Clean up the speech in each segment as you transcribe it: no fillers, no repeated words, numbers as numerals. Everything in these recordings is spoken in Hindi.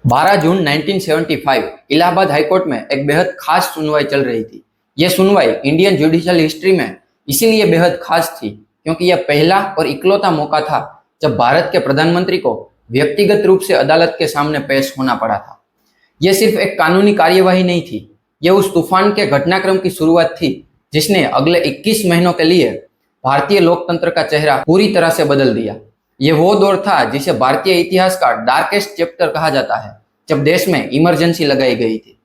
12 जून 1975 इलाहाबाद हाईकोर्ट में एक बेहद खास सुनवाई चल रही थी। यह सुनवाई इंडियन जुडिशियल हिस्ट्री में इसीलिए बेहद खास थी क्योंकि यह पहला और इकलौता मौका था जब भारत के प्रधानमंत्री को व्यक्तिगत रूप से अदालत के सामने पेश होना पड़ा था। यह सिर्फ एक कानूनी कार्यवाही नहीं थी, यह उस तूफान के घटनाक्रम की शुरुआत थी जिसने अगले 21 महीनों के लिए भारतीय लोकतंत्र का चेहरा पूरी तरह से बदल दिया। यह वो दौर था जिसे भारतीय इतिहास का डार्केस्ट चैप्टर कहा जाता है, जब देश में इमरजेंसी लगाई गई थी।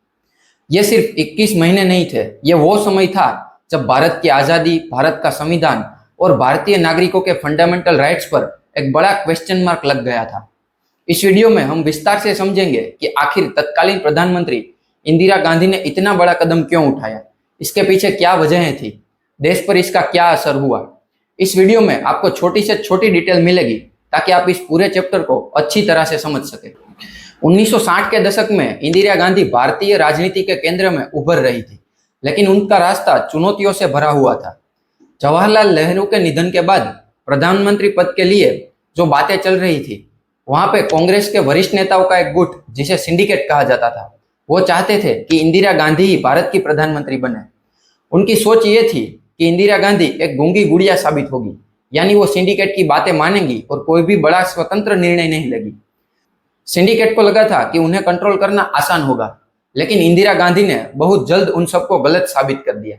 यह सिर्फ 21 महीने नहीं थे, यह वो समय था जब भारत की आज़ादी, भारत का संविधान और भारतीय नागरिकों के फंडामेंटल राइट्स पर एक बड़ा क्वेश्चन मार्क लग गया था। इस वीडियो में हम विस्तार से समझेंगे कि आखिर तत्कालीन प्रधानमंत्री इंदिरा गांधी ने इतना बड़ा कदम क्यों उठाया, इसके पीछे क्या वजहें थी, देश पर इसका क्या असर हुआ। इस वीडियो में आपको छोटी से छोटी डिटेल मिलेगी ताकि आप इस पूरे चैप्टर को अच्छी तरह से समझ सके। 1960 के दशक में इंदिरा गांधी भारतीय राजनीति के केंद्र में उभर रही थी, लेकिन उनका रास्ता चुनौतियों से भरा हुआ था। जवाहरलाल नेहरू के निधन के बाद प्रधानमंत्री पद के लिए जो बातें चल रही थी, वहां पे कांग्रेस के वरिष्ठ नेताओं का एक गुट, जिसे सिंडिकेट कहा जाता था, वो चाहते थे कि इंदिरा गांधी ही भारत की प्रधानमंत्री बने। उनकी सोच ये थी कि इंदिरा गांधी एक गूंगी गुड़िया साबित होगी, यानी वो सिंडिकेट की बातें मानेंगी और कोई भी बड़ा स्वतंत्र निर्णय नहीं लेगी। सिंडिकेट को लगा था कि उन्हें कंट्रोल करना आसान होगा, लेकिन इंदिरा गांधी ने बहुत जल्द उन सबको गलत साबित कर दिया।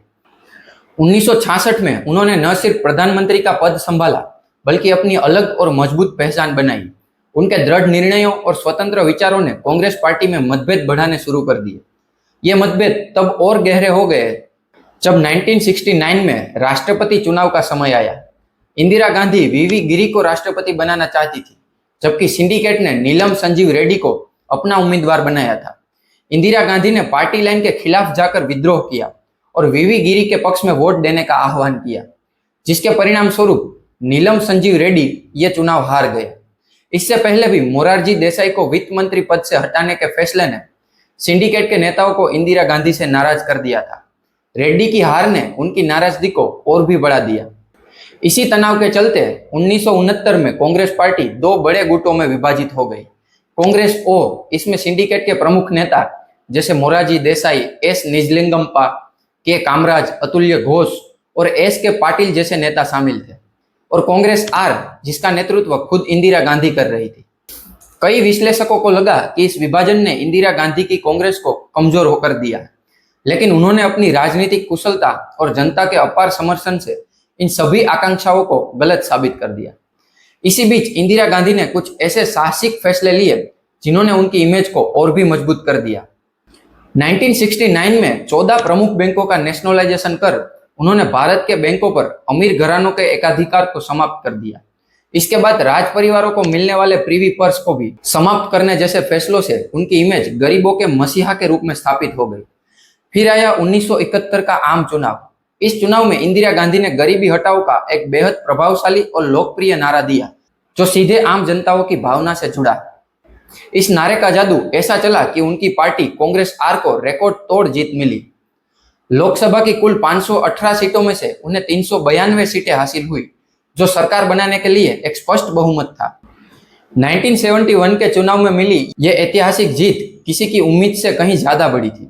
1966 में उन्होंने न सिर्फ प्रधानमंत्री का पद संभाला, बल्कि अपनी अलग और मजबूत पहचान बनाई। उनके दृढ़ निर्णयों और स्वतंत्र विचारों ने कांग्रेस पार्टी में मतभेद बढ़ाने शुरू कर दिए। ये मतभेद तब और गहरे हो गए जब 1969 में राष्ट्रपति चुनाव का समय आया। इंदिरा गांधी वीवी गिरी को राष्ट्रपति बनाना चाहती थी, जबकि सिंडिकेट ने नीलम संजीव रेड्डी को अपना उम्मीदवार बनाया था। इंदिरा गांधी ने पार्टी लाइन के खिलाफ जाकर विद्रोह किया और वीवी गिरी के पक्ष में वोट देने का आह्वान किया, जिसके परिणाम स्वरूप नीलम संजीव रेड्डी ये चुनाव हार गए। इससे पहले भी मोरारजी देसाई को वित्त मंत्री पद से हटाने के फैसले ने सिंडिकेट के नेताओं को इंदिरा गांधी से नाराज कर दिया था। रेड्डी की हार ने उनकी नाराजगी को और भी बढ़ा दिया। इसी तनाव के चलते 1969 में कांग्रेस पार्टी दो बड़े गुटों में विभाजित हो गई। कांग्रेस ओ, इसमें सिंडिकेट के प्रमुख नेता जैसे मोरारजी देसाई, एस निजलिंगप्पा, के कामराज, अतुल्य घोष और एस के पाटिल जैसे नेता शामिल थे, और कांग्रेस आर, जिसका नेतृत्व खुद इंदिरा गांधी कर रही थी। कई विश्लेषकों को लगा कि इस विभाजन ने इंदिरा गांधी की कांग्रेस को कमजोर होकर दिया, लेकिन उन्होंने अपनी राजनीतिक कुशलता और जनता के अपार समर्थन से इन सभी आकांक्षाओं को गलत साबित कर दिया। इसी बीच इंदिरा गांधी ने कुछ ऐसे साहसिक फैसले लिए जिन्होंने उनकी इमेज को और भी मजबूत कर दिया। 1969 में 14 प्रमुख बैंकों का नेशनलाइजेशन कर उन्होंने भारत के बैंकों पर अमीर घरानों के एकाधिकार को समाप्त कर दिया। इसके बाद राज परिवारों को मिलने वाले प्रीवी पर्स को भी समाप्त करने जैसे फैसलों से उनकी इमेज गरीबों के मसीहा के रूप में स्थापित हो गई। फिर आया 1971 का आम चुनाव। इस चुनाव में इंदिरा गांधी ने गरीबी हटाओ का एक बेहद प्रभावशाली और लोकप्रिय नारा दिया, जो सीधे आम जनताओं की भावना से जुड़ा। इस नारे का जादू ऐसा चला कि उनकी पार्टी कांग्रेस आर को रिकॉर्ड तोड़ जीत मिली। लोकसभा की कुल 518 सीटों में से उन्हें 392 सीटें हासिल हुई, जो सरकार बनाने के लिए एक स्पष्ट बहुमत था। 1971 के चुनाव में मिली यह ऐतिहासिक जीत किसी की उम्मीद से कहीं ज्यादा बड़ी थी।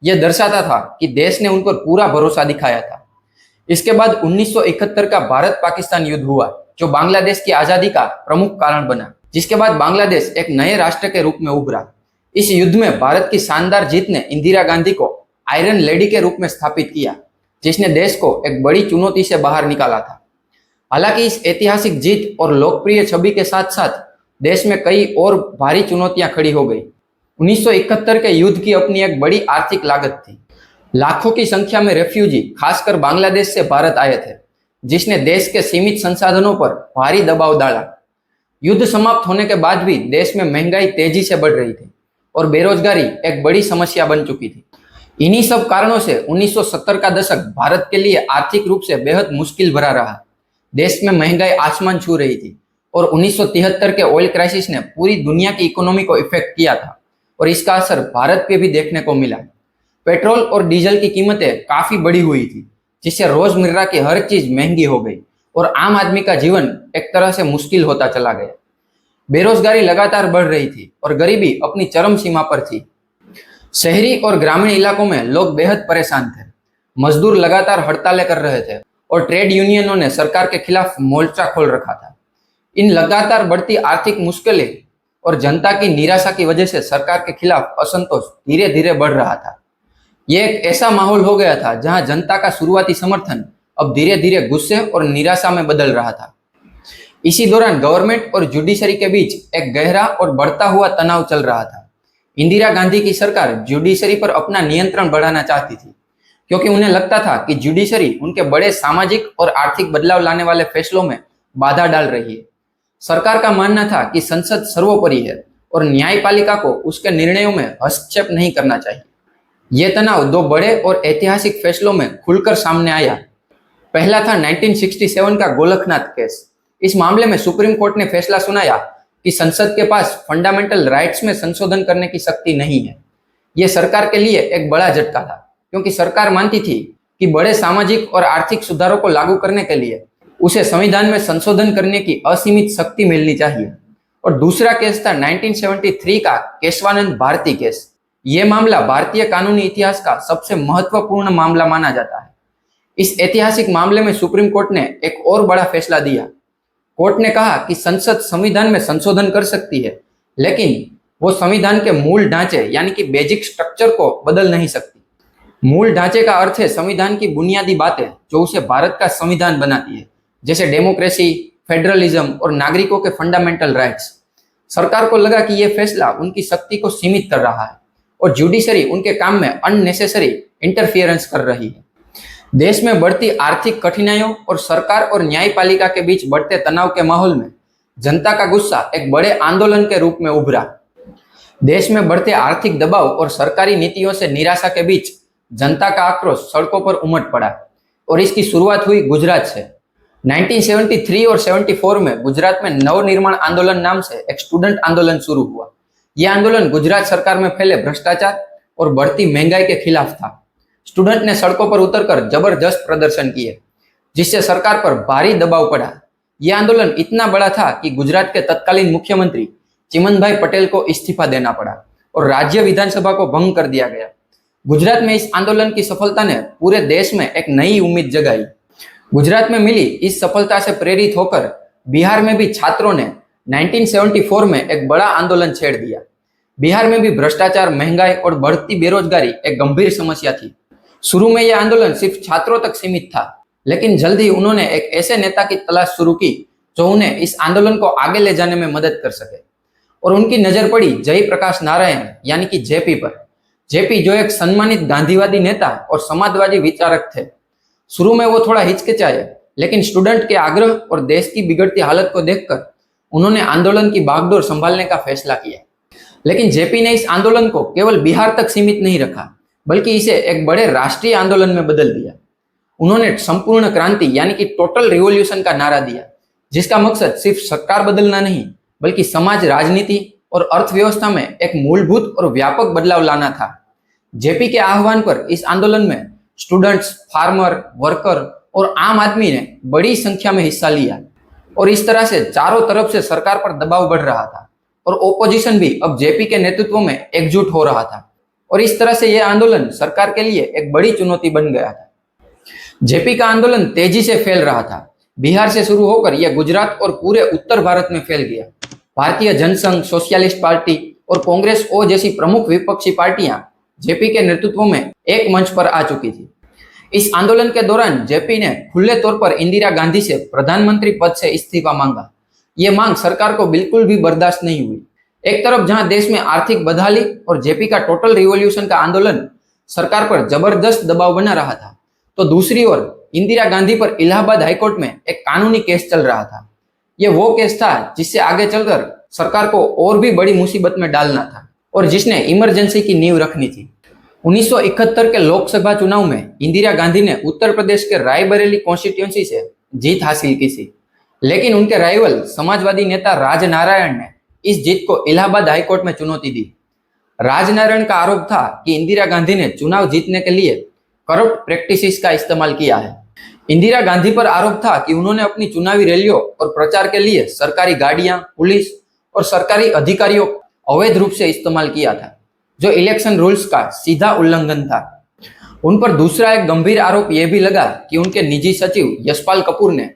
यह दर्शाता था कि देश ने उन पर पूरा भरोसा दिखाया था। इसके बाद 1971 का भारत पाकिस्तान युद्ध हुआ, जो बांग्लादेश की आजादी का प्रमुख कारण बना, जिसके बाद बांग्लादेश एक नए राष्ट्र के रूप में उभरा। इस युद्ध में भारत की शानदार जीत ने इंदिरा गांधी को आयरन लेडी के रूप में स्थापित किया, जिसने देश को एक बड़ी चुनौती से बाहर निकाला था। हालांकि इस ऐतिहासिक जीत और लोकप्रिय छवि के साथ साथ देश में कई और भारी चुनौतियां खड़ी हो गई। 1971 के युद्ध की अपनी एक बड़ी आर्थिक लागत थी। लाखों की संख्या में रेफ्यूजी खासकर बांग्लादेश से भारत आए थे, जिसने देश के सीमित संसाधनों पर भारी दबाव डाला। युद्ध समाप्त होने के बाद भी देश में महंगाई तेजी से बढ़ रही थी और बेरोजगारी एक बड़ी समस्या बन चुकी थी। इन्हीं सब कारणों से 1970 का दशक भारत के लिए आर्थिक रूप से बेहद मुश्किल भरा रहा। देश में महंगाई आसमान छू रही थी और 1973 के ऑयल क्राइसिस ने पूरी दुनिया की इकोनॉमी को इफेक्ट किया था, और इसका असर भारत पे भी देखने को मिला। पेट्रोल और डीजल की कीमतें काफी बढ़ी हुई थी, जिससे रोजमर्रा की हर चीज महंगी हो गई और आम आदमी का जीवन एक तरह से मुश्किल होता चला गया। बेरोजगारी लगातार बढ़ रही थी और गरीबी अपनी चरम सीमा पर थी। शहरी और ग्रामीण इलाकों में लोग बेहद परेशान थे। मजदूर लगातार हड़तालें कर रहे थे और ट्रेड यूनियनों ने सरकार के खिलाफ मोर्चा खोल रखा था। इन लगातार बढ़ती आर्थिक मुश्किलें और जनता की निराशा की वजह से सरकार के खिलाफ असंतोष धीरे धीरे बढ़ रहा था। यह एक ऐसा माहौल हो गया था जहां जनता का शुरुआती समर्थन अब धीरे धीरे गुस्से और निराशा में बदल रहा था। इसी दौरान गवर्नमेंट और जुडिशरी के बीच एक गहरा और बढ़ता हुआ तनाव चल रहा था। इंदिरा गांधी की सरकार जुडिशरी पर अपना नियंत्रण बढ़ाना चाहती थी, क्योंकि उन्हें लगता था कि जुडिशरी उनके बड़े सामाजिक और आर्थिक बदलाव लाने वाले फैसलों में बाधा डाल रही है। सरकार का मानना था कि संसद सर्वोपरि है और न्यायपालिका को उसके निर्णयों में हस्तक्षेप नहीं करना चाहिए। यह तनाव दो बड़े और ऐतिहासिक फैसलों में खुलकर सामने आया। पहला था 1967 का गोलकनाथ केस। इस मामले में सुप्रीम कोर्ट ने फैसला सुनाया कि संसद के पास फंडामेंटल राइट्स में संशोधन करने की शक्ति नहीं है। यह सरकार के लिए एक बड़ा झटका था, क्योंकि सरकार मानती थी कि बड़े सामाजिक और आर्थिक सुधारों को लागू करने के लिए उसे संविधान में संशोधन करने की असीमित शक्ति मिलनी चाहिए। और दूसरा केस था 1973 का केशवानंद भारती केस। यह मामला भारतीय कानूनी इतिहास का सबसे महत्वपूर्ण मामला माना जाता है। इस ऐतिहासिक मामले में सुप्रीम कोर्ट ने एक और बड़ा फैसला दिया। कोर्ट ने कहा कि संसद संविधान में संशोधन कर सकती है, लेकिन वो संविधान के मूल ढांचे यानी कि बेसिक स्ट्रक्चर को बदल नहीं सकती। मूल ढांचे का अर्थ है संविधान की बुनियादी बातें जो उसे भारत का संविधान बनाती है, जैसे डेमोक्रेसी, फेडरलिज्म और नागरिकों के फंडामेंटल राइट्स। सरकार को लगा कि यह फैसला उनकी शक्ति को सीमित कर रहा है और जुडिशरी उनके काम में अननेसेसरी इंटरफियरेंस कर रही है। देश में बढ़ती आर्थिक कठिनाइयों और सरकार और न्यायपालिका के बीच बढ़ते तनाव के माहौल में जनता का गुस्सा एक बड़े आंदोलन के रूप में उभरा। देश में बढ़ते आर्थिक दबाव और सरकारी नीतियों से निराशा के बीच जनता का आक्रोश सड़कों पर उमड़ पड़ा और इसकी शुरुआत हुई गुजरात से। 1973 और 74 में गुजरात में नवनिर्माण आंदोलन नाम से एक स्टूडेंट आंदोलन शुरू हुआ। यह आंदोलन गुजरात सरकार में फैले भ्रष्टाचार और बढ़ती महंगाई के खिलाफ था। स्टूडेंट ने सड़कों पर उतरकर जबरदस्त प्रदर्शन किए, जिससे सरकार पर भारी दबाव पड़ा। यह आंदोलन इतना बड़ा था कि गुजरात के तत्कालीन मुख्यमंत्री चिमनभाई पटेल को इस्तीफा देना पड़ा और राज्य विधानसभा को भंग कर दिया गया। गुजरात में इस आंदोलन की सफलता ने पूरे देश में एक नई उम्मीद जगाई। गुजरात में मिली इस सफलता से प्रेरित होकर बिहार में भी छात्रों ने 1974 में एक बड़ा आंदोलन छेड़ दिया। बिहार में भी भ्रष्टाचार, महंगाई और बढ़ती बेरोजगारी एक गंभीर समस्या थी। शुरू में यह आंदोलन सिर्फ छात्रों तक सीमित था, लेकिन जल्द ही उन्होंने एक ऐसे नेता की तलाश शुरू की जो उन्हें इस आंदोलन को आगे ले जाने में मदद कर सके। और उनकी नजर पड़ी जयप्रकाश नारायण यानी कि जेपी पर। जेपी जो एक सम्मानित गांधीवादी नेता और समाजवादी विचारक थे। शुरू में वो थोड़ा हिचकिचाए, लेकिन स्टूडेंट के आग्रह और देश की बिगड़ती हालत को देखकर उन्होंने आंदोलन की बागडोर संभालने का फैसला किया। लेकिन जेपी ने इस आंदोलन को केवल बिहार तक सीमित नहीं रखा, बल्कि इसे एक बड़े राष्ट्रीय आंदोलन में बदल दिया। उन्होंने संपूर्ण क्रांति यानी कि टोटल रिवॉल्यूशन का नारा दिया, जिसका मकसद सिर्फ सरकार बदलना नहीं, बल्कि समाज, राजनीति और अर्थव्यवस्था में एक मूलभूत और व्यापक बदलाव लाना था। जेपी के आह्वान पर इस आंदोलन में स्टूडेंट्स, फार्मर, वर्कर और आम आदमी ने बड़ी संख्या में हिस्सा लिया और इस तरह से चारों तरफ से सरकार पर दबाव बढ़ रहा था और ओपोजिशन भी अब जेपी के नेतृत्व में एकजुट हो रहा था। और इस तरह से यह आंदोलन सरकार के लिए एक बड़ी चुनौती बन गया था। जेपी का आंदोलन तेजी से फैल रहा था। बिहार से शुरू होकर यह गुजरात और पूरे उत्तर भारत में फैल गया। भारतीय जनसंघ, सोशलिस्ट पार्टी और कांग्रेस ओ जैसी प्रमुख विपक्षी पार्टियां जेपी के नेतृत्व में एक मंच पर आ चुकी थी। इस आंदोलन के दौरान जेपी ने खुले तौर पर इंदिरा गांधी से प्रधानमंत्री पद से इस्तीफा मांगा। यह मांग सरकार को बिल्कुल भी बर्दाश्त नहीं हुई। एक तरफ जहां देश में आर्थिक बदहाली और जेपी का टोटल रिवॉल्यूशन का आंदोलन सरकार पर जबरदस्त दबाव बना रहा था, तो दूसरी ओर इंदिरा गांधी पर इलाहाबाद हाईकोर्ट में एक कानूनी केस चल रहा था। यह वो केस था जिससे आगे चलकर सरकार को और भी बड़ी मुसीबत में डालना था और जिसने इमरजेंसी की नींव रखनी थी। 1971 के लोकसभा चुनाव में इंदिरा गांधी ने उत्तर प्रदेश के रायबरेली कॉन्स्टिट्यूएंसी से जीत हासिल की थी, लेकिन उनके राइवल समाजवादी नेता राजनारायण ने इस जीत को इलाहाबाद हाईकोर्ट में चुनौती दी। राजनारायण का आरोप था कि इंदिरा गांधी ने चुनाव जीतने के लिए करप्ट प्रैक्टिसेस का इस्तेमाल किया है। इंदिरा गांधी पर आरोप था कि उन्होंने अपनी चुनावी रैलियों और प्रचार के लिए सरकारी गाड़ियां, पुलिस और सरकारी अधिकारियों अवैध रूप से इस्तेमाल किया था, जो इलेक्शन रूल्स का सीधा उल्लंघन था। उन पर दूसरा एक गंभीर आरोप यह भी लगा कि उनके निजी सचिव यशपाल कपूर ने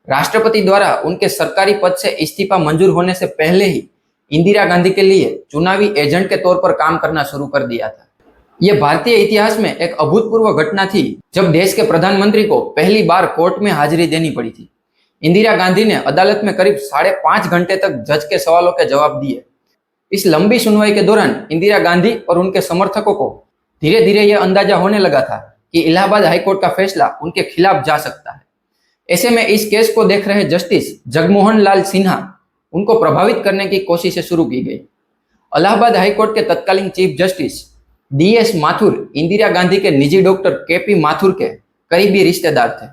राष्ट्रपति द्वारा उनके सरकारी पद से इस्तीफा मंजूर होने से पहले ही इंदिरा गांधी के लिए चुनावी एजेंट के तौर पर काम करना शुरू कर दिया था। यह भारतीय इतिहास में एक अभूतपूर्व घटना थी, जब देश के प्रधानमंत्री को पहली बार कोर्ट में हाजिरी देनी पड़ी थी। इंदिरा गांधी ने अदालत में करीब 5.5 घंटे तक जज के सवालों के जवाब दिए। इस लंबी सुनवाई के दौरान इंदिरा गांधी और उनके समर्थकों को धीरे धीरे यह अंदाजा होने लगा था कि इलाहाबाद हाईकोर्ट का फैसला उनके खिलाफ जा सकता है। ऐसे में इस केस को देख रहे जस्टिस जगमोहन लाल सिन्हा उनको प्रभावित करने की कोशिशें शुरू की गई। इलाहाबाद हाईकोर्ट के तत्कालीन chief justice DS Mathur Indira Gandhi के निजी डॉक्टर KP माथुर के करीबी रिश्तेदार थे।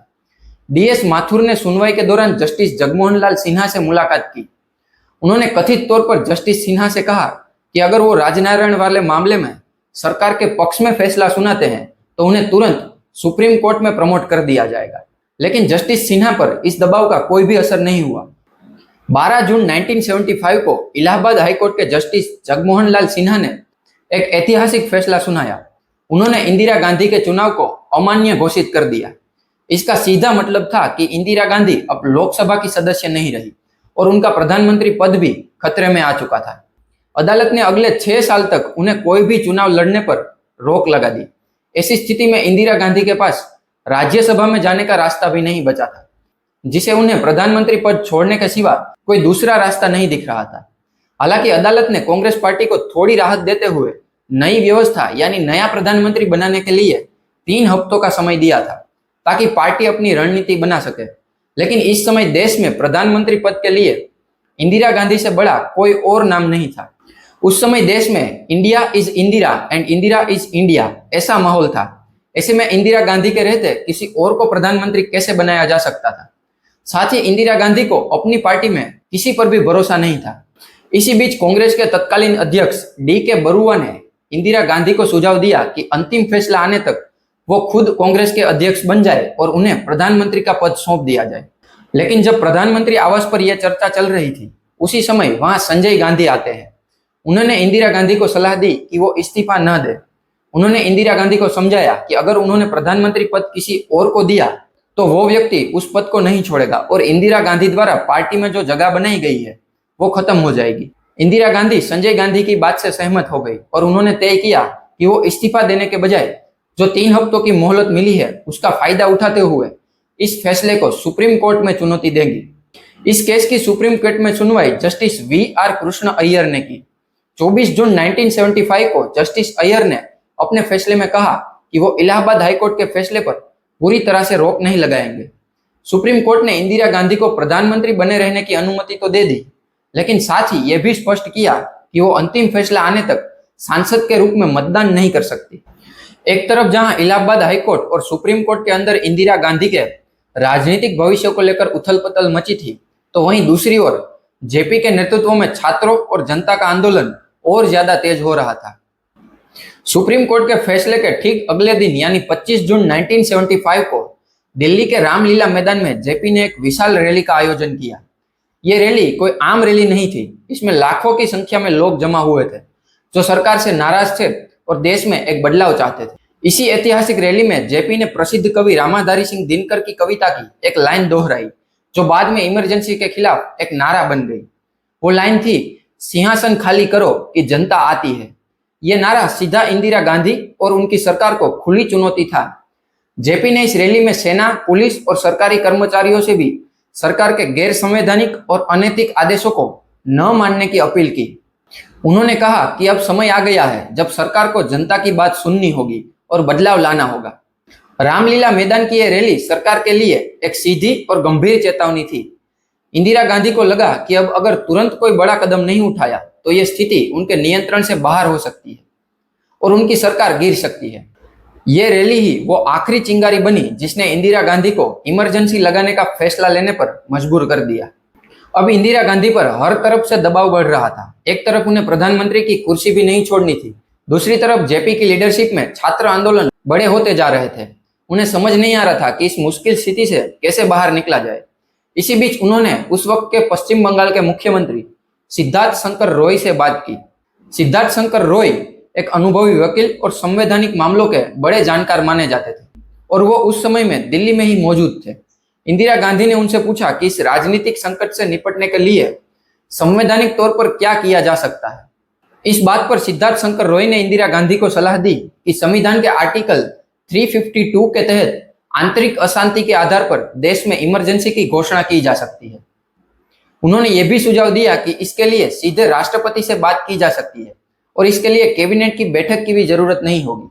DS माथुर ने सुनवाई के दौरान जस्टिस जगमोहन लाल सिन्हा से मुलाकात की। उन्होंने कथित तौर पर जस्टिस सिन्हा से कहा कि अगर वो राजनारायण वाले मामले में सरकार के पक्ष में फैसला सुनाते हैं तो उन्हें तुरंत सुप्रीम कोर्ट में प्रमोट कर दिया जाएगा। लेकिन जस्टिस सिन्हा पर इस दबाव का कोई भी असर नहीं हुआ। 12 जून 1975 को इलाहाबाद हाईकोर्ट के जस्टिस जगमोहन लाल सिन्हा ने एक ऐतिहासिक फैसला सुनाया। उन्होंने इंदिरा गांधी के चुनाव को अमान्य घोषित कर दिया। इसका सीधा मतलब था कि इंदिरा गांधी अब लोकसभा की सदस्य नहीं रही और उनका प्रधानमंत्री पद भी खतरे में आ चुका था। अदालत ने अगले 6 साल तक उन्हें कोई भी चुनाव लड़ने पर रोक लगा दी। ऐसी स्थिति में इंदिरा गांधी के पास राज्यसभा में जाने का रास्ता भी नहीं बचा था, जिसे उन्हें प्रधानमंत्री पद छोड़ने के सिवा कोई दूसरा रास्ता नहीं दिख रहा था। हालांकि अदालत ने कांग्रेस पार्टी को थोड़ी राहत देते हुए नई व्यवस्था यानी नया प्रधानमंत्री बनाने के लिए 3 हफ्तों का समय दिया था, ताकि पार्टी अपनी रणनीति बना सके। लेकिन इस समय देश में प्रधानमंत्री पद के लिए इंदिरा गांधी से बड़ा कोई और नाम नहीं था। उस समय देश में India is Indira and Indira is India ऐसा माहौल था। ऐसे में इंदिरा गांधी के रहते किसी और को प्रधानमंत्री कैसे बनाया जा सकता था। साथ ही इंदिरा गांधी को अपनी पार्टी में किसी पर भी भरोसा नहीं था। इसी बीच कांग्रेस के तत्कालीन अध्यक्ष DK बरुआ ने इंदिरा गांधी को सुझाव दिया कि अंतिम फैसला आने तक वो खुद कांग्रेस के अध्यक्ष बन जाए और उन्हें प्रधानमंत्री का पद सौंप दिया जाए। लेकिन जब प्रधानमंत्री आवास पर यह चर्चा चल रही थी, उसी समय वहां संजय गांधी आते हैं। उन्होंने इंदिरा गांधी को सलाह दी कि वो इस्तीफा न दे। उन्होंने इंदिरा गांधी को समझाया कि अगर उन्होंने प्रधानमंत्री पद किसी और को दिया तो वो व्यक्ति उस पद को नहीं छोड़ेगा और इंदिरा गांधी द्वारा पार्टी में जो जगह बनाई गई है वो खत्म हो जाएगी। इंदिरा गांधी संजय गांधी की बात से सहमत हो गई और उन्होंने तय किया कि वो इस्तीफा देने के बजाय जो 3 हफ्तों की मोहलत मिली है उसका फायदा उठाते हुए इस फैसले को सुप्रीम कोर्ट में चुनौती देंगी। इस केस की सुप्रीम कोर्ट में सुनवाई जस्टिस VR कृष्ण अय्यर ने की। 24 जून 1975 को जस्टिस अय्यर ने अपने फैसले में कहा कि वो इलाहाबाद हाईकोर्ट के फैसले पर पूरी तरह से रोक नहीं लगाएंगे। सुप्रीम कोर्ट ने इंदिरा गांधी को प्रधानमंत्री बने रहने की अनुमति तो दे दी, लेकिन साथ ही यह भी स्पष्ट किया कि वो अंतिम फैसला आने तक सांसद के रूप में मतदान नहीं कर सकती। एक तरफ जहां इलाहाबाद हाईकोर्ट और सुप्रीम कोर्ट के अंदर इंदिरा गांधी के राजनीतिक भविष्य को लेकर उथल पुथल मची थी, तो वहीं दूसरी ओर JP के नेतृत्व में छात्रों और जनता का आंदोलन और ज्यादा तेज हो रहा था। सुप्रीम कोर्ट के फैसले के ठीक अगले दिन यानी 25 जून 1975 को दिल्ली के रामलीला मैदान में JP ने एक विशाल रैली का आयोजन किया। ये रैली कोई आम रैली नहीं थी। इसमें लाखों की संख्या में लोग जमा हुए थे जो सरकार से नाराज थे और देश में एक बदलाव चाहते थे। इसी ऐतिहासिक रैली में JP ने प्रसिद्ध कवि रामाधारी सिंह दिनकर की कविता की एक लाइन दोहराई, जो बाद में इमरजेंसी के खिलाफ एक नारा बन गई। वो लाइन थी, सिंहासन खाली करो कि जनता आती है। यह नारा सीधा इंदिरा गांधी और उनकी सरकार को खुली चुनौती था। JP ने इस रैली में सेना, पुलिस और सरकारी कर्मचारियों से भी सरकार के गैर संवैधानिक और अनैतिक आदेशों को न मानने की अपील की। उन्होंने कहा कि अब समय आ गया है जब सरकार को जनता की बात सुननी होगी और बदलाव लाना होगा। रामलीला मैदान की यह रैली सरकार के लिए एक सीधी और गंभीर चेतावनी थी। इंदिरा गांधी को लगा कि अब अगर तुरंत कोई बड़ा कदम नहीं उठाया तो यह स्थिति उनके नियंत्रण से बाहर हो सकती है और उनकी सरकार गिर सकती है। यह रैली ही वो आखिरी चिंगारी बनी जिसने इंदिरा गांधी को इमरजेंसी लगाने का फैसला लेने पर मजबूर कर दिया। अब इंदिरा गांधी पर हर तरफ से दबाव बढ़ रहा था। एक तरफ उन्हें प्रधानमंत्री की कुर्सी भी नहीं छोड़नी थी, दूसरी तरफ JP की लीडरशिप में छात्र आंदोलन बड़े होते जा रहे थे। उन्हें समझ नहीं आ रहा था कि इस मुश्किल स्थिति से कैसे बाहर निकला जाए। इसी बीच उन्होंने उस वक्त के पश्चिम बंगाल के मुख्यमंत्री सिद्धार्थ शंकर रॉय से बात की। सिद्धार्थ शंकर रॉय एक अनुभवी वकील और संवैधानिक मामलों के बड़े जानकार माने जाते थे और वो उस समय में दिल्ली में ही मौजूद थे। इंदिरा गांधी ने उनसे पूछा कि इस राजनीतिक संकट से निपटने के लिए संवैधानिक तौर पर क्या किया जा सकता है। इस बात पर सिद्धार्थ शंकर रॉय ने इंदिरा गांधी को सलाह दी कि संविधान के आर्टिकल 352 के तहत आंतरिक अशांति के आधार पर देश में इमरजेंसी की घोषणा की जा सकती है। उन्होंने यह भी सुझाव दिया कि इसके लिए सीधे राष्ट्रपति से बात की जा सकती है और इसके लिए कैबिनेट की बैठक की भी जरूरत नहीं होगी।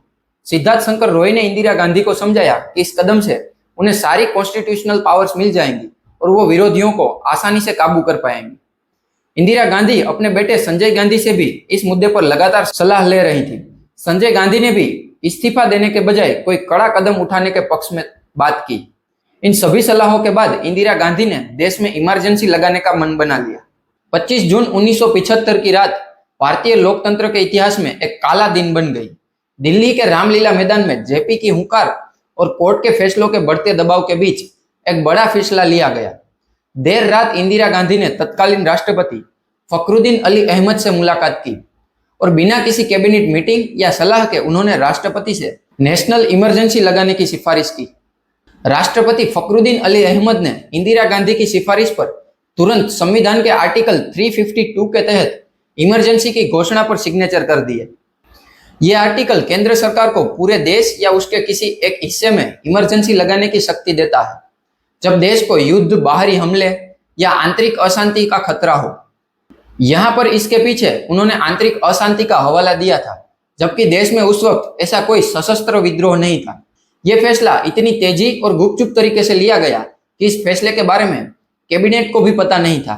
सिद्धार्थ शंकर रॉय ने इंदिरा गांधी को समझाया कि इस कदम से उन्हें सारी कॉन्स्टिट्यूशनल पावर्स मिल जाएंगी और वो विरोधियों को आसानी से काबू कर पाएंगे। इंदिरा गांधी अपने बेटे संजय गांधी से भी इस मुद्दे पर लगातार सलाह ले रही थी। संजय गांधी ने भी इस्तीफा देने के बजाय कोई कड़ा कदम उठाने के पक्ष में बात की। इन सभी सलाहों के बाद इंदिरा गांधी ने देश में इमरजेंसी लगाने का मन बना लिया। 25 जून 1975 की रात भारतीय लोकतंत्र के इतिहास में एक काला दिन बन गई। दिल्ली के रामलीला मैदान में जेपी की हुंकार और कोर्ट के फैसलों के बढ़ते दबाव के बीच एक बड़ा फैसला लिया गया। देर रात इंदिरा गांधी ने तत्कालीन राष्ट्रपति फखरुद्दीन अली अहमद से मुलाकात की और बिना किसी कैबिनेट मीटिंग या सलाह के उन्होंने राष्ट्रपति से नेशनल इमरजेंसी लगाने की सिफारिश की। राष्ट्रपति फखरुद्दीन अली अहमद ने इंदिरा गांधी की सिफारिश पर तुरंत संविधान के आर्टिकल 352 के तहत इमरजेंसी की घोषणा पर सिग्नेचर कर दिए। यह आर्टिकल केंद्र सरकार को पूरे देश या उसके किसी एक हिस्से में इमरजेंसी लगाने की शक्ति देता है जब देश को युद्ध, बाहरी हमले या आंतरिक अशांति का खतरा हो। यहाँ पर इसके पीछे उन्होंने आंतरिक अशांति का हवाला दिया था, जबकि देश में उस वक्त ऐसा कोई सशस्त्र विद्रोह नहीं था। यह फैसला इतनी तेजी और गुपचुप तरीके से लिया गया कि इस फैसले के बारे में कैबिनेट को भी पता नहीं था।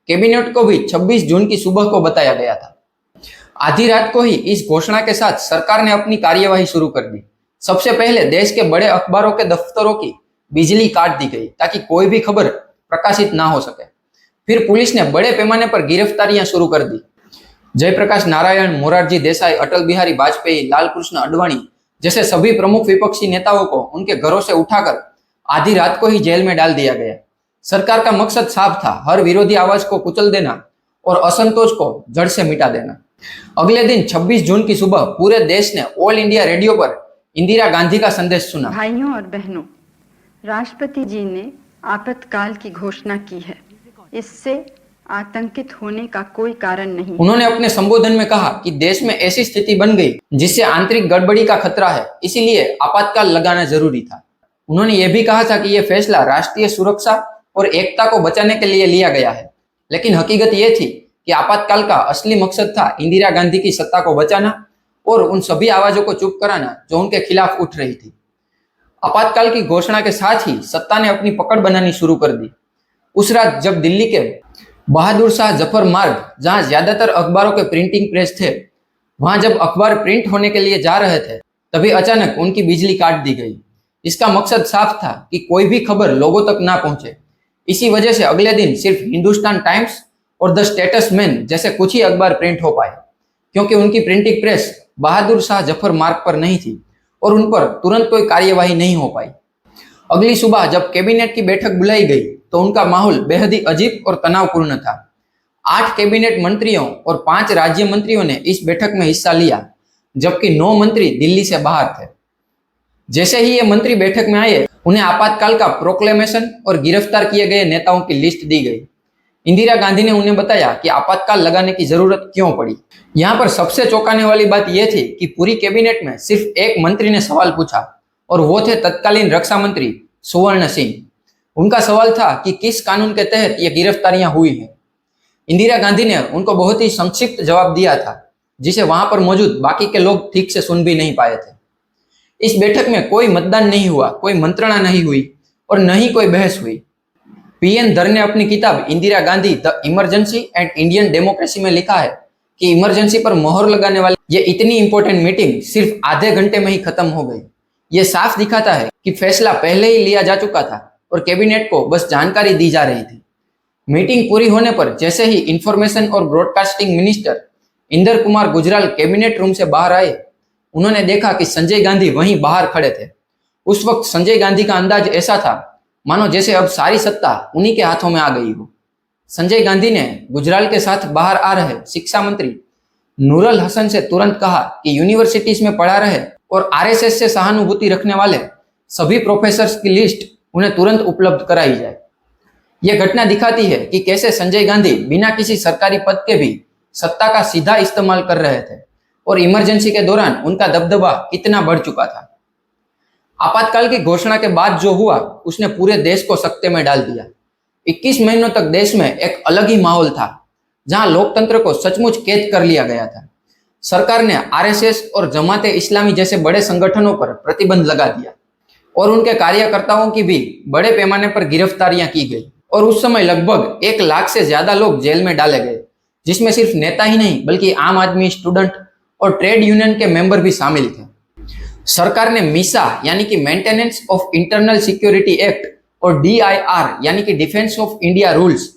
कैबिनेट को भी 26 जून की सुबह को बताया गया था। आधी रात को ही इस घोषणा के साथ सरकार ने अपनी कार्यवाही शुरू कर दी। सबसे पहले देश के बड़े अखबारों के दफ्तरों की बिजली काट दी गई ताकि कोई भी खबर प्रकाशित ना हो सके। फिर पुलिस ने बड़े पैमाने पर गिरफ्तारियां शुरू कर दी। जयप्रकाश नारायण, मोरारजी देसाई, अटल बिहारी वाजपेयी, लालकृष्ण आडवाणी जैसे सभी प्रमुख विपक्षी नेताओं को उनके घरों से उठाकर आधी रात को ही जेल में डाल दिया गया। सरकार का मकसद साफ था, हर विरोधी आवाज को कुचल देना और असंतोष को जड़ से मिटा देना। अगले दिन 26 जून की सुबह पूरे देश ने ऑल इंडिया रेडियो पर इंदिरा गांधी का संदेश सुना। भाइयों और बहनों, राष्ट्रपति जी ने आपातकाल की घोषणा की है। इससे आतंकित होने का कोई कारण नहीं। उन्होंने अपने संबोधन में कहा कि देश में ऐसी स्थिति बन गई जिससे आंतरिक गड़बड़ी का खतरा है, इसीलिए आपातकाल लगाना जरूरी था। उन्होंने यह भी कहा था कि यह फैसला राष्ट्रीय सुरक्षा और एकता को बचाने के लिए लिया गया है, लेकिन हकीकत यह थी कि आपातकाल का असली मकसद था इंदिरा गांधी की सत्ता को बचाना और उन सभी आवाजों को चुप कराना जो उनके खिलाफ उठ रही थी। आपातकाल की घोषणा के साथ ही सत्ता ने अपनी पकड़ बनानी शुरू कर दी। उस रात जब दिल्ली के बहादुर शाह जफर मार्ग, जहां ज्यादातर अखबारों के प्रिंटिंग प्रेस थे, वहां जब अखबार प्रिंट होने के लिए जा रहे थे, तभी अचानक उनकी बिजली काट दी गई। इसका मकसद साफ था कि कोई भी खबर लोगों तक ना पहुंचे। इसी वजह से अगले दिन सिर्फ हिंदुस्तान टाइम्स और द स्टेटस मैन जैसे कुछ ही अखबार प्रिंट हो पाए, क्योंकि उनकी प्रिंटिंग प्रेस बहादुर शाह जफर मार्ग पर नहीं थी और उन पर तुरंत कोई कार्यवाही नहीं हो पाई। अगली सुबह जब कैबिनेट की बैठक बुलाई गई तो उनका माहौल बेहद ही अजीब और तनावपूर्ण था। 8 कैबिनेट मंत्रियों और 5 राज्य मंत्रियों ने इस बैठक में हिस्सा लिया, जबकि 9 मंत्री दिल्ली से बाहर थे। जैसे ही ये मंत्री बैठक में आए, उन्हें आपातकाल का प्रोक्लेमेशन और गिरफ्तार किए गए नेताओं की लिस्ट दी गई। इंदिरा गांधी ने उन्हें बताया कि आपातकाल लगाने की जरूरत क्यों पड़ी। यहाँ पर सबसे चौंकाने वाली बात यह थी कि पूरी कैबिनेट में सिर्फ एक मंत्री ने सवाल पूछा और वो थे तत्कालीन रक्षा मंत्री सुवर्ण सिंह। उनका सवाल था कि किस कानून के तहत ये गिरफ्तारियां हुई हैं। इंदिरा गांधी ने उनको बहुत ही संक्षिप्त जवाब दिया था, जिसे वहां पर मौजूद बाकी के लोग ठीक से सुन भी नहीं पाए थे। इस बैठक में कोई मतदान नहीं हुआ, कोई मंत्रणा नहीं हुई और न ही कोई बहस हुई। पीएन धर ने अपनी किताब Indira Gandhi the emergency and Indian democracy में लिखा है कि इमरजेंसी पर मोहर लगाने वाली ये इतनी इंपॉर्टेंट मीटिंग सिर्फ आधे घंटे में ही खत्म हो गई। ये साफ दिखाता है कि फैसला पहले ही लिया जा चुका था और कैबिनेट को बस जानकारी दी जा रही थी। मीटिंग पूरी होने पर जैसे ही इंफॉर्मेशन और broadcasting minister Inder Kumar Gujral cabinet room से बाहर आए, उन्होंने देखा कि संजय गांधी वहीं बाहर खड़े थे। उस वक्त संजय गांधी का अंदाज ऐसा था मानो जैसे अब सारी सत्ता उन्हीं के हाथों में आ गई हो। संजय गांधी ने गुजराल के साथ बाहर आ रहे शिक्षा मंत्री नूरुल हसन से तुरंत कहा कि यूनिवर्सिटीज में पढ़ा रहे और आरएसएस से सहानुभूति रखने वाले सभी प्रोफेसर्स की लिस्ट उन्हें तुरंत उपलब्ध कराई जाए। यह घटना दिखाती है कि कैसे संजय गांधी बिना किसी सरकारी पद के भी सत्ता का सीधा इस्तेमाल कर रहे थे और इमरजेंसी के दौरान उनका दबदबा कितना बढ़ चुका था। आपातकाल की घोषणा के बाद जो हुआ उसने पूरे देश को सकते में डाल दिया। 21 महीनों तक देश में एक अलग ही माहौल था, जहां लोकतंत्र को सचमुच कैद कर लिया गया था। सरकार ने आरएसएस और जमाते इस्लामी जैसे बड़े संगठनों पर प्रतिबंध लगा दिया और उनके कार्यकर्ताओं की भी बड़े पैमाने पर गिरफ्तारियां की गई और उस समय लगभग 1 लाख से ज्यादा लोग जेल में डाले गए, जिसमें सिर्फ नेता ही नहीं बल्कि आम आदमी, स्टूडेंट और ट्रेड यूनियन के मेंबर भी शामिल थे। सरकार ने मीसा यानी कि maintenance of internal security act और डीआईआर यानी कि डिफेंस ऑफ इंडिया रूल्स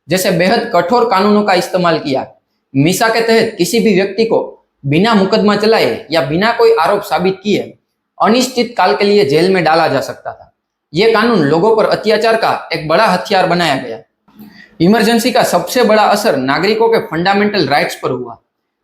जैसे बेहद कठोर कानूनों का इस्तेमाल किया। मीसा के तहत किसी भी व्यक्ति को बिना मुकदमा चलाए या बिना कोई आरोप साबित किए अनिश्चित काल के लिए जेल में डाला जा सकता था। यह कानून लोगों पर अत्याचार का एक बड़ा हथियार बनाया गया। इमरजेंसी का सबसे बड़ा असर नागरिकों के फंडामेंटल राइट्स पर हुआ।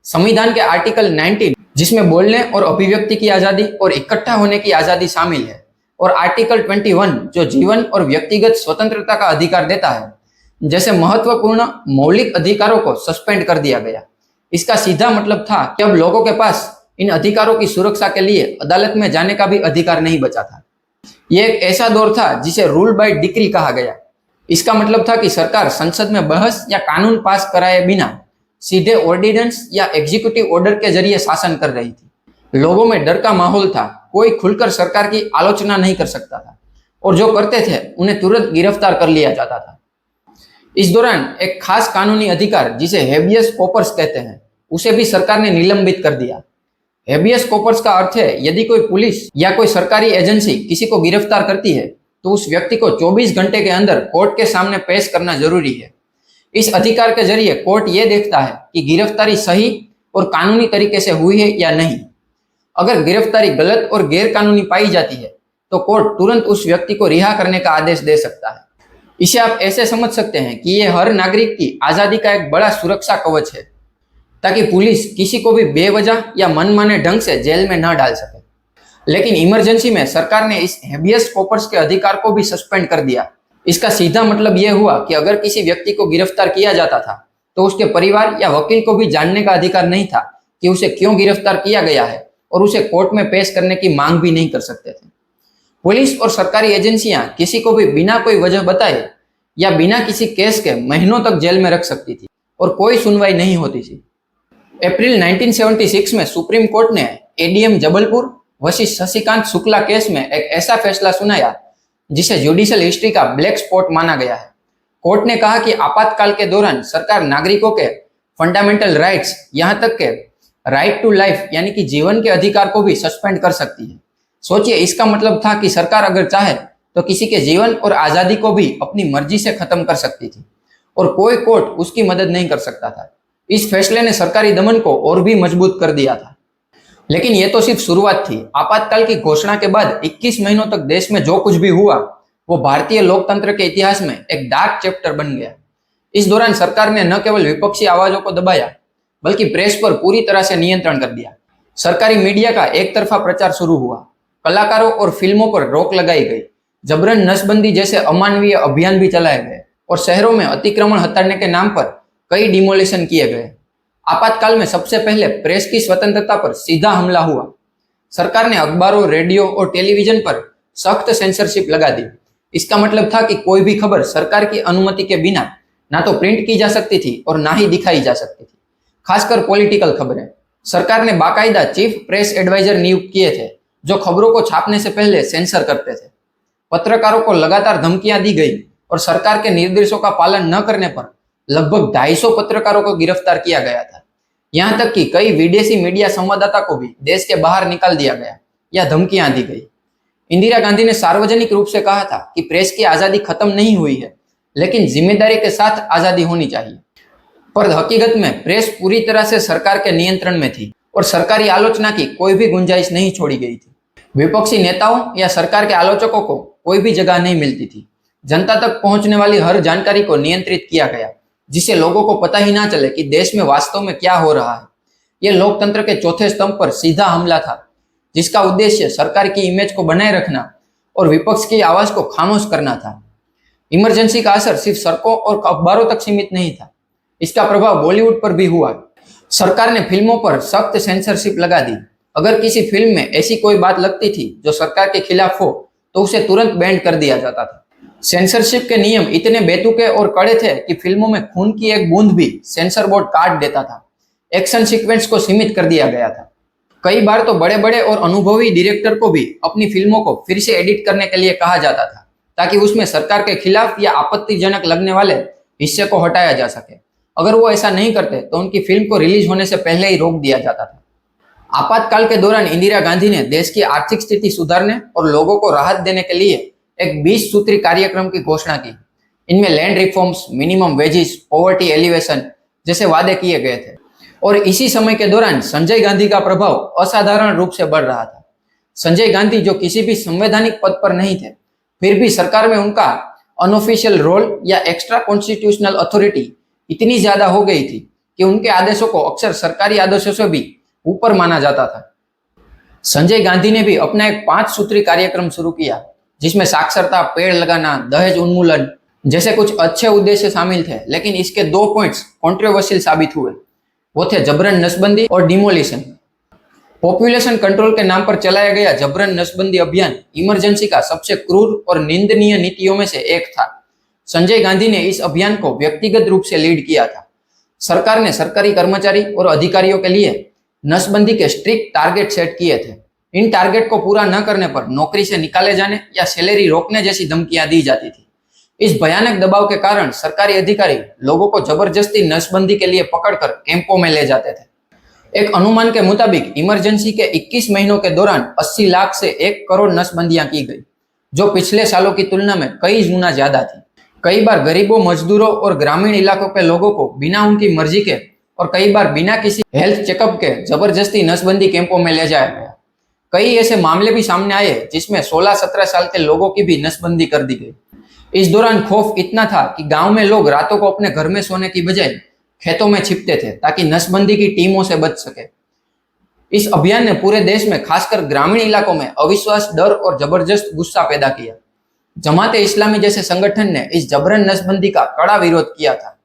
संविधान के आर्टिकल 19 जिसमें बोलने और अभिव्यक्ति की आजादी और इकट्ठा होने की आजादी शामिल है, और आर्टिकल 21 जो जीवन और व्यक्तिगत स्वतंत्रता का अधिकार देता है, जैसे महत्वपूर्ण मौलिक अधिकारों को सस्पेंड कर दिया गया। इसका सीधा मतलब था कि अब लोगों के पास इन अधिकारों की सुरक्षा के लिए अदालत में जाने का भी अधिकार नहीं बचा था। यह एक ऐसा दौर था जिसे रूल बाय डिक्री कहा गया। इसका मतलब था कि सरकार संसद में बहस या कानून पास कराए बिना सीधे ऑर्डिनेंस या एग्जीक्यूटिव ऑर्डर के जरिए शासन कर रही थी। लोगों में डर का माहौल था, कोई खुलकर सरकार की आलोचना नहीं कर सकता था और जो करते थे उन्हें तुरंत गिरफ्तार कर लिया जाता था। इस दौरान एक खास कानूनी अधिकार जिसे हेबियस कॉर्पस कहते हैं, उसे भी सरकार ने निलंबित कर दिया। हेबियस कॉर्पस का अर्थ है यदि कोई पुलिस या कोई सरकारी एजेंसी किसी को गिरफ्तार करती है तो उस व्यक्ति को 24 घंटे के अंदर कोर्ट के सामने पेश करना जरूरी है। इस अधिकार के जरिए कोर्ट यह देखता है कि गिरफ्तारी सही और कानूनी तरीके से हुई है या नहीं। अगर गिरफ्तारी गलत और गैर कानूनी पाई जाती है तो कोर्ट तुरंत उस व्यक्ति को रिहा करने का आदेश दे सकता है। इसे आप ऐसे समझ सकते हैं कि यह हर नागरिक की आजादी का एक बड़ा सुरक्षा कवच है, ताकि पुलिस किसी को भी बेवजह या मनमाने ढंग से जेल में न डाल सके। लेकिन इमरजेंसी में सरकार ने इस हेबियस कॉर्पस के अधिकार को भी सस्पेंड कर दिया। इसका सीधा मतलब यह हुआ कि अगर किसी व्यक्ति को गिरफ्तार किया जाता था तो उसके परिवार या वकील को भी जानने का अधिकार नहीं था कि उसे क्यों गिरफ्तार किया गया है, और उसे कोर्ट में पेश करने की मांग भी नहीं कर सकते थे। पुलिस और सरकारी एजेंसियां किसी को भी बिना कोई वजह बताए या बिना किसी केस के महीनों तक जेल में रख सकती थी और कोई सुनवाई नहीं होती थी। अप्रैल 1976 में सुप्रीम कोर्ट ने एडीएम जबलपुर वशिष्ठ शशिकांत शुक्ला केस में एक ऐसा फैसला सुनाया जिसे जुडिशियल हिस्ट्री का ब्लैक स्पॉट माना गया है। कोर्ट ने कहा कि आपातकाल के दौरान सरकार नागरिकों के फंडामेंटल राइट्स, यहां तक के राइट टू लाइफ यानी कि जीवन के अधिकार को भी सस्पेंड कर सकती है। सोचिए, इसका मतलब था कि सरकार अगर चाहे तो किसी के जीवन और आजादी को भी अपनी मर्जी से खत्म कर सकती थी और कोई कोर्ट उसकी मदद नहीं कर सकता था। इस फैसले ने सरकारी दमन को और भी मजबूत कर दिया था। लेकिन यह तो सिर्फ शुरुआत थी। आपातकाल की घोषणा के बाद 21 महीनों तक देश में जो कुछ भी हुआ वो भारतीय लोकतंत्र के इतिहास में एक डार्क चैप्टर बन गया। इस दौरान सरकार ने न केवल विपक्षी आवाजों को दबाया बल्कि प्रेस पर पूरी तरह से नियंत्रण कर दिया। सरकारी मीडिया का एक तरफा प्रचार शुरू हुआ, कलाकारों और फिल्मों पर रोक लगाई गई, जबरन नसबंदी जैसे अमानवीय अभियान भी चलाए गए और शहरों में अतिक्रमण हटाने के नाम पर कई डिमोलिशन किए गए। आपातकाल में सबसे पहले प्रेस की स्वतंत्रता पर सीधा हमला हुआ। सरकार ने अखबारों, रेडियो और टेलीविजन पर सख्त सेंसरशिप लगा दी। इसका मतलब था कि कोई भी खबर सरकार की अनुमति के बिना ना तो प्रिंट की जा सकती थी और ना ही दिखाई जा सकती थी, खासकर पॉलिटिकल खबरें। सरकार ने बाकायदा चीफ प्रेस एडवाइजर नियुक्त किए थे जो खबरों को छापने से पहले सेंसर करते थे। पत्रकारों को लगातार धमकियां दी गई और सरकार के निर्देशों का पालन न करने पर लगभग 250 पत्रकारों को गिरफ्तार किया गया था। यहां तक कि कई विदेशी मीडिया संवाददाता को भी देश के बाहर निकाल दिया गया या धमकियां दी गई। इंदिरा गांधी ने सार्वजनिक रूप से कहा था कि प्रेस की आजादी खत्म नहीं हुई है, लेकिन जिम्मेदारी के साथ आजादी होनी चाहिए। पर हकीकत में प्रेस पूरी तरह से सरकार के नियंत्रण में थी और सरकारी आलोचना की कोई भी गुंजाइश नहीं छोड़ी गई थी। विपक्षी नेताओं या सरकार के आलोचकों को कोई भी जगह नहीं मिलती थी। जनता तक पहुंचने वाली हर जानकारी को नियंत्रित किया गया जिससे लोगों को पता ही ना चले कि देश में वास्तव में क्या हो रहा है। यह लोकतंत्र के चौथे स्तंभ पर सीधा हमला था, जिसका उद्देश्य सरकार की इमेज को बनाए रखना और विपक्ष की आवाज को खामोश करना था। इमरजेंसी का असर सिर्फ सड़कों और अखबारों तक सीमित नहीं था, इसका प्रभाव बॉलीवुड पर भी हुआ। सरकार ने फिल्मों पर सख्त सेंसरशिप लगा दी। अगर किसी फिल्म में ऐसी कोई बात लगती थी जो सरकार के खिलाफ हो तो उसे तुरंत बैन कर दिया जाता था। सेंसरशिप के नियम इतने बेतुके और कड़े थे कि फिल्मों में खून की एक बूंद भी सेंसर बोर्ड काट देता था। एक्शन सीक्वेंस को सीमित कर दिया गया था। कई बार तो बड़े बड़े और अनुभवी डायरेक्टर को भी अपनी फिल्मों को फिर से एडिट करने के लिए कहा जाता था, ताकि उसमें सरकार के खिलाफ या आपत्तिजनक लगने वाले हिस्से को हटाया जा सके। अगर वो ऐसा नहीं करते तो उनकी फिल्म को रिलीज होने से पहले ही रोक दिया जाता था। आपातकाल के दौरान इंदिरा गांधी ने देश की आर्थिक स्थिति सुधारने और लोगों को राहत देने के लिए एक 20 सूत्री कार्यक्रम की घोषणा की। इनमें land reforms, minimum wages, poverty alleviation जैसे वादे किए गए थे। और इसी समय के दौरान संजय गांधी का प्रभाव असाधारण रूप से बढ़ रहा था। संजय गांधी, जो किसी भी संवैधानिक पद पर नहीं थे, फिर भी सरकार में उनका अनऑफिशियल रोल या एक्स्ट्रा कॉन्स्टिट्यूशनल अथॉरिटी इतनी ज्यादा हो गई थी कि उनके आदेशों को अक्सर सरकारी आदेशों से भी ऊपर माना जाता था। संजय गांधी ने भी अपना एक 5 सूत्री कार्यक्रम शुरू किया, जिसमें साक्षरता, पेड़ लगाना, दहेज उन्मूलन जैसे कुछ अच्छे उद्देश्य शामिल थे, लेकिन इसके 2 पॉइंट्स कंट्रोवर्शियल साबित हुए। वो थे जबरन नसबंदी और डिमोलिशन। पॉपुलेशन कंट्रोल के नाम पर चलाया गया जबरन नसबंदी अभियान इमरजेंसी का सबसे क्रूर और निंदनीय नीतियों में से एक था। संजय गांधी ने इस अभियान को व्यक्तिगत रूप से लीड किया था। सरकार ने सरकारी कर्मचारी और अधिकारियों के लिए नसबंदी के स्ट्रिक्ट टारगेट सेट किए थे। इन टारगेट को पूरा न करने पर नौकरी से निकाले जाने या सैलरी रोकने जैसी धमकियां दी जाती थी। इस भयानक दबाव के कारण सरकारी अधिकारी लोगों को जबरदस्ती नसबंदी के लिए पकड़कर कैंपों में ले जाते थे। एक अनुमान के मुताबिक इमरजेंसी के 21 महीनों के दौरान 80 लाख से 1 करोड़ नसबंदियां की गई, जो पिछले सालों की तुलना में कई गुना ज्यादा थी। कई बार गरीबों, मजदूरों और ग्रामीण इलाकों के लोगों को बिना उनकी मर्जी के और कई बार बिना किसी हेल्थ चेकअप के जबरदस्ती नसबंदी कैंपों में ले जाया गया। कई ऐसे मामले भी सामने आए जिसमें 16-17 साल के लोगों की भी नसबंदी कर दी गई। इस दौरान खौफ इतना था कि गांव में लोग रातों को अपने घर में सोने की बजाय खेतों में छिपते थे, ताकि नसबंदी की टीमों से बच सके। इस अभियान ने पूरे देश में, खासकर ग्रामीण इलाकों में अविश्वास, डर और जबरदस्त गुस्सा पैदा किया। जमात इस्लामी जैसे संगठन ने इस जबरन नसबंदी का कड़ा विरोध किया था।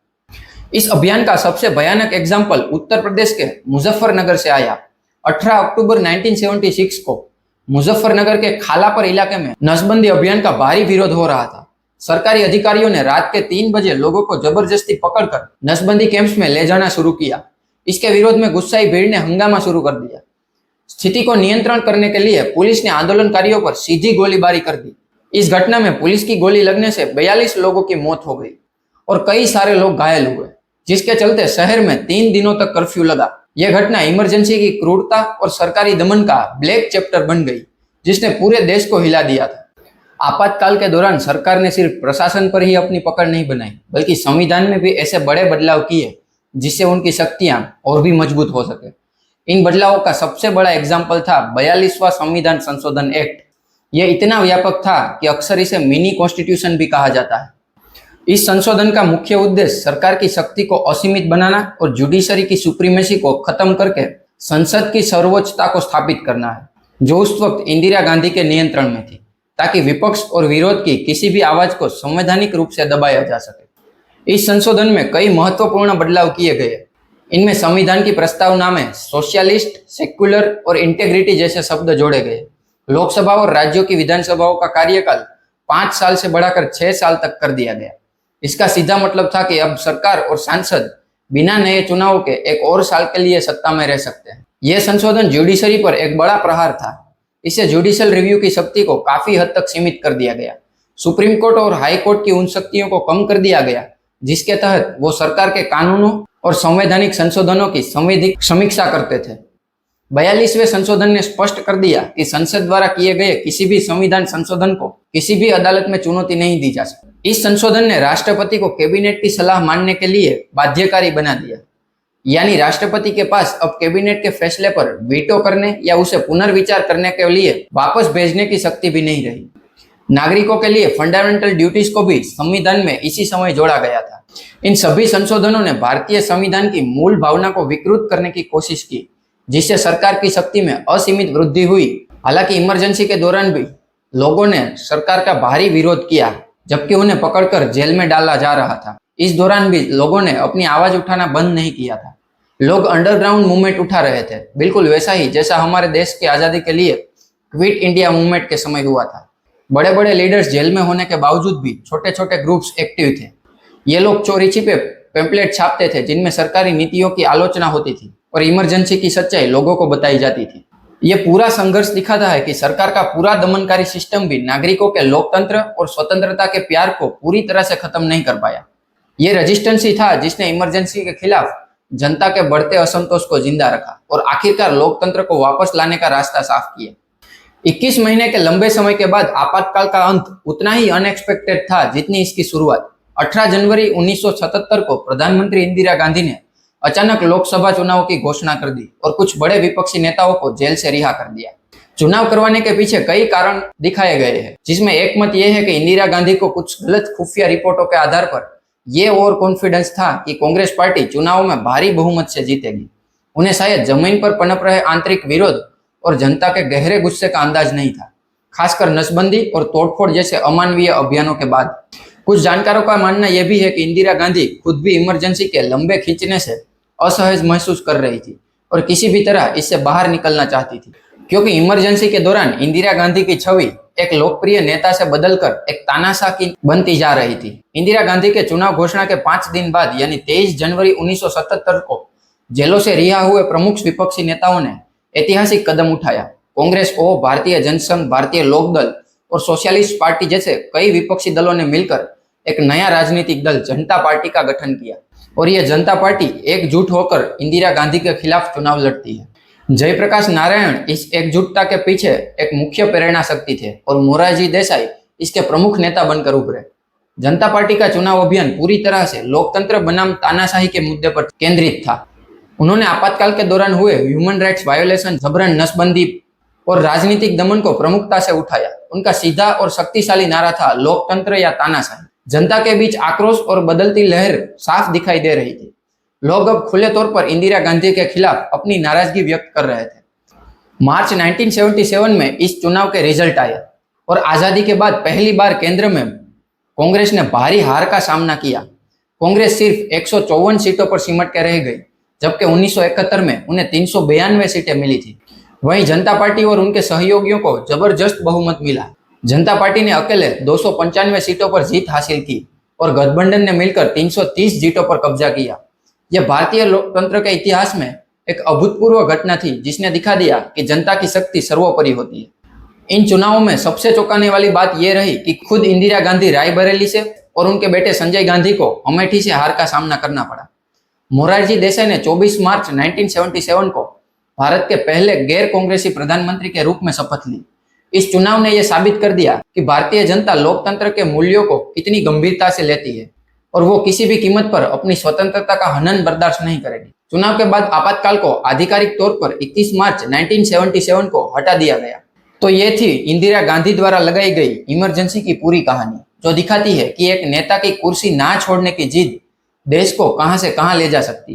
इस अभियान का सबसे भयानक एग्जाम्पल उत्तर प्रदेश के मुजफ्फरनगर से आया। 18 अक्टूबर 1976 को मुजफ्फरनगर के खालापर इलाके में नसबंदी अभियान का भारी विरोध हो रहा था। सरकारी अधिकारियों ने रात के 3 बजे लोगों को जबरदस्ती पकड़कर नसबंदी कैंप्स में ले जाना शुरू किया। इसके विरोध में गुस्साई भीड़ ने हंगामा शुरू कर दिया। स्थिति को नियंत्रण करने के लिए पुलिस ने आंदोलनकारियों पर सीधी गोलीबारी कर दी। इस घटना में पुलिस की गोली लगने से 42 लोगों की मौत हो गई और कई सारे लोग घायल हुए, जिसके चलते शहर में 3 दिनों तक कर्फ्यू लगा। यह घटना इमरजेंसी की क्रूरता और सरकारी दमन का ब्लैक चैप्टर बन गई, जिसने पूरे देश को हिला दिया था। आपातकाल के दौरान सरकार ने सिर्फ प्रशासन पर ही अपनी पकड़ नहीं बनाई, बल्कि संविधान में भी ऐसे बड़े बदलाव किए जिससे उनकी शक्तियां और भी मजबूत हो सके। इन बदलावों का सबसे बड़ा एग्जाम्पल था 42वां संविधान संशोधन एक्ट। यह इतना व्यापक था कि अक्सर इसे मिनी कॉन्स्टिट्यूशन भी कहा जाता है। इस संशोधन का मुख्य उद्देश्य सरकार की शक्ति को असीमित बनाना और जुडिशरी की सुप्रीमेसी को खत्म करके संसद की सर्वोच्चता को स्थापित करना है, जो उस वक्त इंदिरा गांधी के नियंत्रण में थी, ताकि विपक्ष और विरोध की किसी भी आवाज को संवैधानिक रूप से दबाया जा सके। इस संशोधन में कई महत्वपूर्ण बदलाव किए गए। इनमें संविधान की प्रस्तावना में सोशलिस्ट, सेक्युलर और इंटेग्रिटी जैसे शब्द जोड़े गए। लोकसभा और राज्यों की विधानसभाओं का कार्यकाल 5 साल से बढ़ाकर 6 साल तक कर दिया गया। इसका सीधा मतलब था कि अब सरकार और सांसद बिना नए चुनाव के एक और साल के लिए सत्ता में रह सकते हैं। यह संशोधन जुडिशरी पर एक बड़ा प्रहार था। इससे जुडिशियल रिव्यू की शक्ति को काफी हद तक सीमित कर दिया गया। सुप्रीम कोर्ट और हाई कोर्ट की उन शक्तियों को कम कर दिया गया जिसके तहत वो सरकार के कानूनों और संवैधानिक संशोधनों की संवैधिक समीक्षा करते थे। 42वें संशोधन ने स्पष्ट कर दिया कि संसद द्वारा किए गए किसी भी संविधान संशोधन को किसी भी अदालत में चुनौती नहीं दी जा सकती। इस संशोधन ने राष्ट्रपति को कैबिनेट की सलाह मानने के लिए बाध्यकारी बना दिया, यानी राष्ट्रपति के पास अब कैबिनेट के फैसले पर वीटो करने या उसे पुनर्विचार करने के लिए वापस भेजने की शक्ति भी नहीं रही। नागरिकों के लिए फंडामेंटल ड्यूटीज को भी संविधान में इसी समय जोड़ा गया था। इन सभी संशोधनों ने भारतीय संविधान की मूल भावना को विकृत करने की कोशिश की, जिससे सरकार की शक्ति में असीमित वृद्धि हुई। हालांकि इमरजेंसी के दौरान भी लोगों ने सरकार का भारी विरोध किया, जबकि उन्हें पकड़कर जेल में डाला जा रहा था। इस दौरान भी लोगों ने अपनी आवाज उठाना बंद नहीं किया था। लोग अंडरग्राउंड मूवमेंट उठा रहे थे, बिल्कुल वैसा ही जैसा हमारे देश की आजादी के लिए क्विट इंडिया मूवमेंट के समय हुआ था। बड़े बड़े लीडर्स जेल में होने के बावजूद भी छोटे छोटे ग्रुप्स एक्टिव थे। ये लोग चोरी छिपे पेम्पलेट छापते थे, जिनमें सरकारी नीतियों की आलोचना होती थी और इमरजेंसी की सच्चाई लोगों को बताई जाती थी। ये पूरा संघर्ष दिखाता है कि सरकार का पूरा दमनकारी सिस्टम भी नागरिकों के लोकतंत्र और स्वतंत्रता के प्यार को पूरी तरह से खत्म नहीं कर पाया। ये रेजिस्टेंस ही था जिसने इमरजेंसी के खिलाफ जनता के बढ़ते असंतोष को जिंदा रखा और आखिरकार लोकतंत्र को वापस लाने का रास्ता साफ किया। 21 महीने के लंबे समय के बाद आपातकाल का अंत उतना ही अनएक्सपेक्टेड था जितनी इसकी शुरुआत। 18 जनवरी 1977 को प्रधानमंत्री इंदिरा गांधी ने अचानक लोकसभा चुनाव की घोषणा कर दी और कुछ बड़े विपक्षी नेताओं को जेल से रिहा कर दिया। चुनाव करवाने के पीछे कई कारण दिखाए गए हैं, जिसमें एक मत यह है कि इंदिरा गांधी को कुछ गलत खुफिया रिपोर्टों के आधार पर यह ओवर कॉन्फिडेंस था कि कांग्रेस पार्टी चुनाव में भारी बहुमत से जीतेगी। उन्हें शायद जमीन पर पनप रहे आंतरिक विरोध और जनता के गहरे गुस्से का अंदाज नहीं था, खासकर नसबंदी और तोड़फोड़ जैसे अमानवीय अभियानों के बाद। कुछ जानकारों का मानना यह भी है कि इंदिरा गांधी खुद भी इमरजेंसी के लंबे खींचने से असहज महसूस कर रही थी और किसी भी तरह इससे बाहर निकलना चाहती थी, क्योंकि इमरजेंसी के दौरान इंदिरा गांधी की छवि एक लोकप्रिय नेता से बदलकर एक तानाशाह की बनती जा रही थी। इंदिरा गांधी के चुनाव घोषणा के 5 दिन बाद यानी 23 जनवरी 1977 को जेलों से रिहा हुए प्रमुख विपक्षी नेताओं ने ऐतिहासिक कदम उठाया। कांग्रेस को, भारतीय जनसंघ, भारतीय लोकदल और सोशलिस्ट पार्टी जैसे कई विपक्षी दलों ने मिलकर एक नया राजनीतिक दल जनता पार्टी का गठन किया और यह जनता पार्टी एकजुट होकर इंदिरा गांधी के खिलाफ चुनाव लड़ती है। जयप्रकाश नारायण इस एकजुटता के पीछे एक मुख्य प्रेरणा शक्ति थे और मोरारजी देसाई इसके प्रमुख नेता बनकर उभरे। जनता पार्टी का चुनाव अभियान पूरी तरह से लोकतंत्र बनाम तानाशाही के मुद्दे पर केंद्रित था। उन्होंने आपातकाल के दौरान हुए ह्यूमन राइट्स वायोलेशन, जबरन नसबंदी और राजनीतिक दमन को प्रमुखता से उठाया। उनका सीधा और शक्तिशाली नारा था, लोकतंत्र या तानाशाही। जनता के बीच आक्रोश और बदलती लहर साफ दिखाई दे रही थी। लोग अब खुले तौर पर इंदिरा गांधी के खिलाफ अपनी नाराजगी व्यक्त कर रहे थे। मार्च 1977 में इस चुनाव के रिजल्ट आए और आजादी के बाद पहली बार केंद्र में कांग्रेस ने भारी हार का सामना किया। कांग्रेस सिर्फ 154 सीटों पर सिमट के रह गई, जबकि 1971 में उन्हें 392 सीटें मिली थी। वहीं जनता पार्टी और उनके सहयोगियों को जबरदस्त बहुमत मिला। जनता पार्टी ने अकेले 295 सीटों पर जीत हासिल की और गठबंधन ने मिलकर 330 सीटों पर कब्जा किया। यह भारतीय लोकतंत्र के इतिहास में एक अभूतपूर्व घटना थी, जिसने दिखा दिया कि जनता की शक्ति सर्वोपरि होती है। इन चुनावों में सबसे चौंकाने वाली बात यह रही कि खुद इंदिरा गांधी रायबरेली से और उनके बेटे संजय गांधी को अमेठी से हार का सामना करना पड़ा। मोरारजी देसाई ने 24 मार्च 1977 को भारत के पहले गैर कांग्रेसी प्रधानमंत्री के रूप में शपथ ली। इस चुनाव ने यह साबित कर दिया कि भारतीय जनता लोकतंत्र के मूल्यों को कितनी गंभीरता से लेती है और वो किसी भी कीमत पर अपनी स्वतंत्रता का हनन बर्दाश्त नहीं करेगी। चुनाव के बाद आपातकाल को आधिकारिक तौर पर 21 मार्च 1977 को हटा दिया गया। तो ये थी इंदिरा गांधी द्वारा लगाई गई इमरजेंसी की पूरी कहानी, जो दिखाती है कि एक नेता की कुर्सी ना छोड़ने की जिद देश को कहां से कहां ले जा सकती है।